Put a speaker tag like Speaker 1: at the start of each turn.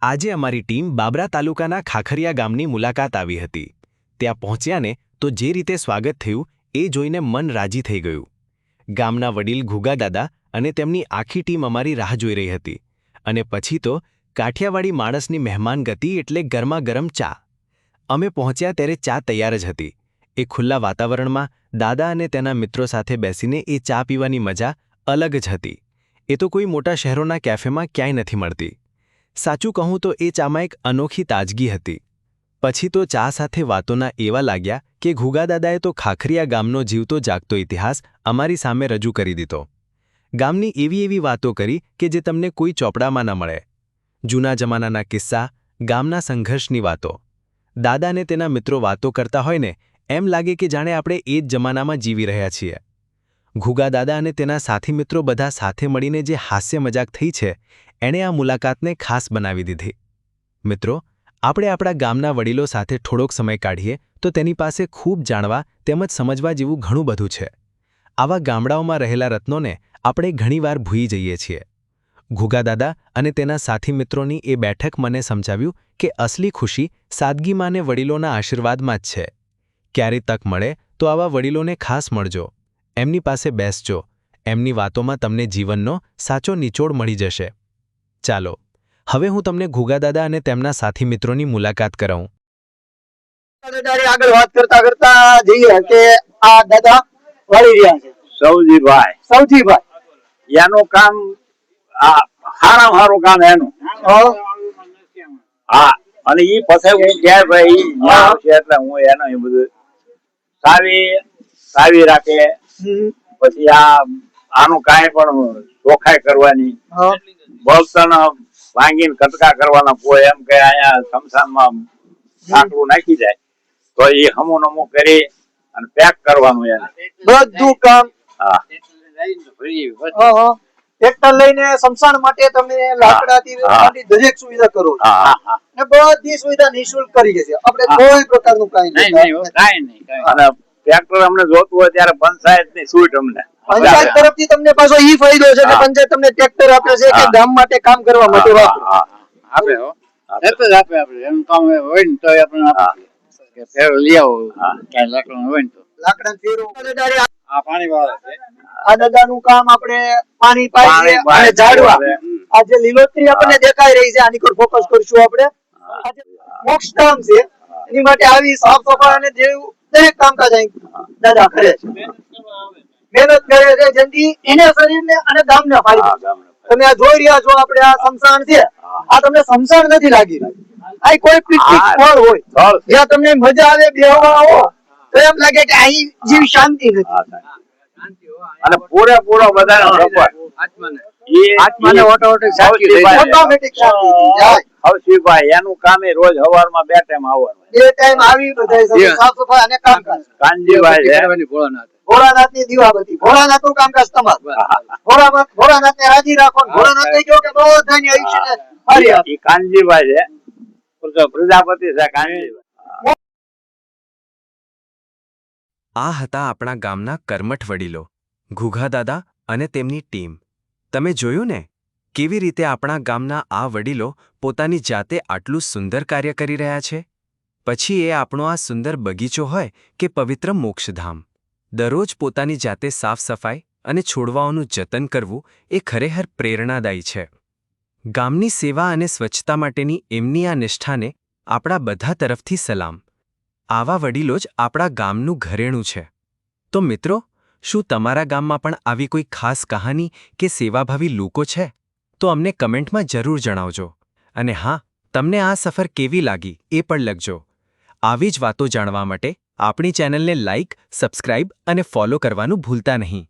Speaker 1: આજે અમારી ટીમ બાબરા તાલુકાના ખાખરિયા ગામની મુલાકાત આવી હતી। ત્યાં પહોંચ્યાને તો જે રીતે સ્વાગત થયું એ જોઈને મન રાજી થઈ ગયું। ગામના વડીલ ઘુગા દાદા અને તેમની આખી ટીમ અમારી રાહ જોઈ રહી હતી અને પછી તો કાઠિયાવાડી માણસની મહેમાન ગતિ એટલે ગરમાગરમ ચા। અમે પહોંચ્યા ત્યારે ચા તૈયાર જ હતી। એ ખુલ્લા વાતાવરણમાં દાદા અને તેના મિત્રો સાથે બેસીને એ ચા પીવાની મજા અલગ જ હતી। એ તો કોઈ મોટા શહેરોના કેફેમાં ક્યાંય નથી મળતી। સાચું કહું તો એ ચામાં એક અનોખી તાજગી હતી। પછી તો ચા સાથે વાતોના એવા લાગ્યા કે ઘુગા દાદાએ તો ખાખરિયા ગામનો જીવતો જાગતો ઇતિહાસ અમારી સામે રજૂ કરી દીધો। ગામની એવી વાતો કરી કે જે તમને કોઈ ચોપડામાં ન મળે। જૂના જમાનાના કિસ્સા, ગામના સંઘર્ષની વાતો। દાદા અને તેના મિત્રો વાતો કરતા હોય ને એમ લાગે કે જાણે આપણે એ જ જમાનામાં જીવી રહ્યા છીએ। ઘુગા દાદા અને તેના સાથી મિત્રો બધા સાથે મળીને જે હાસ્ય મજાક થઈ છે એણે આ મુલાકાતને ખાસ બનાવી દીધી। મિત્રો, આપણે આપણા ગામના વડીલો સાથે થોડોક સમય કાઢીએ તો તેની પાસે ખૂબ જાણવા તેમજ સમજવા જેવું ઘણું બધું છે। આવા ગામડાઓમાં રહેલા રત્નોને આપણે ઘણીવાર ભૂલી જઈએ છીએ। ઘુગા દાદા અને તેના સાથી મિત્રોની એ બેઠક મને સમજાવ્યું કે અસલી ખુશી સાદગીમાં અને વડીલોના આશીર્વાદમાં જ છે। ક્યારે તક મળે તો આવા વડીલોને ખાસ મળજો, એમની પાસે બેસજો, એમની વાતોમાં તમને જીવનનો સાચો નિચોડ મળી જશે। ચાલો, હવે હું તમને ઘુગા દાદા અને તેમના સાથી મિત્રોની મુલાકાત કરાવું।
Speaker 2: આગળ વાત કરતા કરતા જઈએ કે આ દાદા વાળી રહ્યા છે સૌજીભાઈ
Speaker 3: એનું કામ હારામાં હારું કામ એનું હા અને ઈ પછી હું ક્યારે ભાઈ આવશે એટલે હું એનો એ બધું સાવી રાખે પછી આનું કાંઈ પણ ચોખાઈ કરવાની બળતણ ભાંગીને કટકા કરવાના કોઈ એમ કે અહીંયા શમશાનમાં ઢાંકણું નાખી જાય તો એ હમું નમું કરી અને પેક કરવાનું એને
Speaker 2: બધું કામ
Speaker 3: હા
Speaker 2: ટ્રેક્ટર લઈને શમશાન માટે તમે લાકડાથી દરેક સુવિધા કરો ને બધી સુવિધા નિઃશુલ્ક કરી છે આપણે કોઈ પ્રકારનું કાંઈ નહીં
Speaker 3: અને ટ્રેક્ટર અમને જોતું હોય ત્યારે પંચાયતની છૂટ અમને
Speaker 2: પંચાયત તરફથી તમને પાછો ઈ ફાયદો છે કે પંચાયત તમને ટ્રેક્ટર આપે છે કે ગામ માટે કામ કરવા માટે
Speaker 3: આપે આપણે એમ કામ હોય ને તો આપણે કે ફેર લઈ આવો ક્યાં લાકડું હોય ને તો
Speaker 2: લાકડા ફેરો
Speaker 3: પાણી વાળા છે
Speaker 2: આ દાદાનું કામ આપણે પાણી પાઈ અને ઝાડવા આ જે લીલોતરી આપણને દેખાઈ રહી છે આની પર ફોકસ કરશું આપણે આ જે મોક્ષ ધામ છે એની માટે આવી સાફ સફાઈ અને જેવું દરેક કામકાજ અહીં દાદા કરે છે મહેનત કરે છે જેથી એને શરીરને અને ગામને ફાયદો। તમે આ જોઈ રહ્યા છો આપણે આ શમશાન છે આ તમને શમશાન નથી લાગી આ કોઈ પિકનિક સ્થળ હોય જ્યાં તમને મજા આવે બેહવા આવો તો એમ લાગે કે અહીં જીવ શાંતિ નથી
Speaker 3: અને પૂરેપૂરો બધાનો સપોર્ટ આત્માને ઓટોમેટિક શાંતિ એનું કામ રોજ સવારમાં 2 ટાઈમ આવવાનું
Speaker 2: 2 ટાઈમ આવી બધા સાફ સફાઈ અને કામકાજ
Speaker 3: કાનજીભાઈ છે
Speaker 2: ભોળાનાથની દીવાબત્તી ભોળાનાથનું કામકાજ તમારું ભોળાનાથને રાજી રાખો ભોળાનાથ કહી કે બધાની આયુષ્યને હારી આપે
Speaker 3: કાનજીભાઈ છે પ્રજાપતિ છે કાનજીભાઈ।
Speaker 1: આ હતા આપણા ગામના કર્મઠ વડીલો ઘુગા દાદા અને તેમની ટીમ। તમે જોયું ને કેવી રીતે આપણા ગામના આ વડીલો પોતાની જાતે આટલું સુંદર કાર્ય કરી રહ્યા છે। પછી એ આપણો આ સુંદર બગીચો હોય કે પવિત્ર મોક્ષધામ, દરરોજ પોતાની જાતે સાફ સફાઈ અને છોડવાઓનું જતન કરવું એ ખરેખર પ્રેરણાદાયી છે। ગામની સેવા અને સ્વચ્છતા માટેની એમની આ નિષ્ઠાને આપણા બધા તરફથી સલામ। આવા વડીલો જ આપણા ગામનું ઘરેણું છે। તો મિત્રો, શું તમારા ગામમાં પણ આવી કોઈ ખાસ કહાની કે સેવાભાવી લોકો છે? તો અમને કમેન્ટમાં જરૂર જણાવજો। અને હા, તમને આ સફર કેવી લાગી એ પણ લખજો। આવી જ વાતો જાણવા માટે આપણી ચેનલને લાઇક, સબસ્ક્રાઇબ અને ફોલો કરવાનું ભૂલતા નહીં।